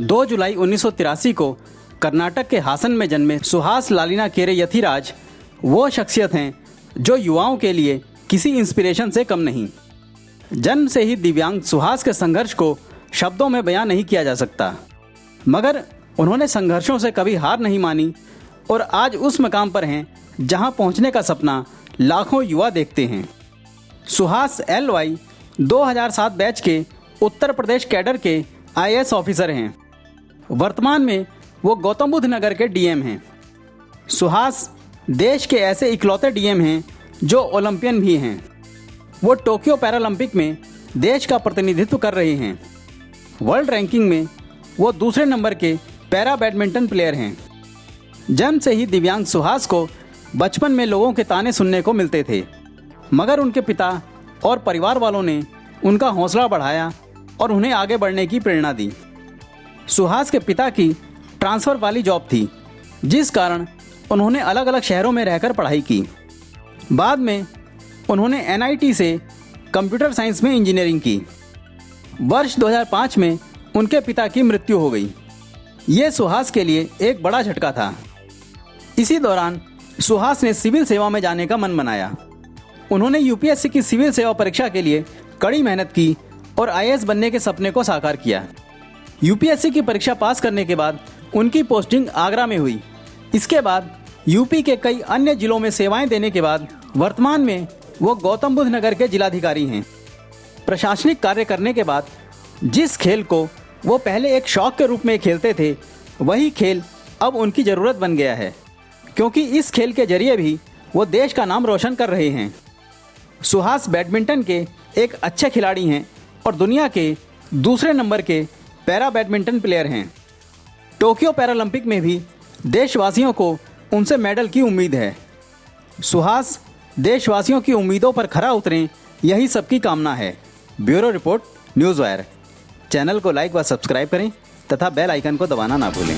2 जुलाई 1983 को कर्नाटक के हासन में जन्मे सुहास लालिनाकेरे यथिराज वो शख्सियत हैं जो युवाओं के लिए किसी इंस्पिरेशन से कम नहीं। जन्म से ही दिव्यांग सुहास के संघर्ष को शब्दों में बयां नहीं किया जा सकता, मगर उन्होंने संघर्षों से कभी हार नहीं मानी और आज उस मकाम पर हैं जहां पहुंचने का सपना लाखों युवा देखते हैं। सुहास LY 2007 बैच के उत्तर प्रदेश कैडर के IAS ऑफिसर हैं। वर्तमान में वो गौतम बुद्ध नगर के DM हैं। सुहास देश के ऐसे इकलौते DM हैं जो ओलंपियन भी हैं। वो टोक्यो पैरालंपिक में देश का प्रतिनिधित्व कर रहे हैं। वर्ल्ड रैंकिंग में वो दूसरे नंबर के पैरा बैडमिंटन प्लेयर हैं। जन्म से ही दिव्यांग सुहास को बचपन में लोगों के ताने सुनने को मिलते थे, मगर उनके पिता और परिवार वालों ने उनका हौसला बढ़ाया और उन्हें आगे बढ़ने की प्रेरणा दी। सुहास के पिता की ट्रांसफ़र वाली जॉब थी, जिस कारण उन्होंने अलग अलग शहरों में रहकर पढ़ाई की। बाद में उन्होंने NIT से कंप्यूटर साइंस में इंजीनियरिंग की। वर्ष 2005 में उनके पिता की मृत्यु हो गई। ये सुहास के लिए एक बड़ा झटका था। इसी दौरान सुहास ने सिविल सेवा में जाने का मन बनाया। उन्होंने UPSC की सिविल सेवा परीक्षा के लिए कड़ी मेहनत की और IAS बनने के सपने को साकार किया। UPSC की परीक्षा पास करने के बाद उनकी पोस्टिंग आगरा में हुई। इसके बाद यूपी के कई अन्य जिलों में सेवाएं देने के बाद वर्तमान में वो गौतम बुद्ध नगर के जिलाधिकारी हैं। प्रशासनिक कार्य करने के बाद जिस खेल को वो पहले एक शौक के रूप में खेलते थे, वही खेल अब उनकी ज़रूरत बन गया है, क्योंकि इस खेल के जरिए भी वो देश का नाम रोशन कर रहे हैं। सुहास बैडमिंटन के एक अच्छे खिलाड़ी हैं और दुनिया के दूसरे नंबर के पैरा बैडमिंटन प्लेयर हैं। टोक्यो पैरालंपिक में भी देशवासियों को उनसे मेडल की उम्मीद है। सुहास देशवासियों की उम्मीदों पर खरा उतरें, यही सबकी कामना है। Bureau report, news wire. Channel को लाइक व सब्सक्राइब करें तथा बेल आइकन को दबाना ना भूलें।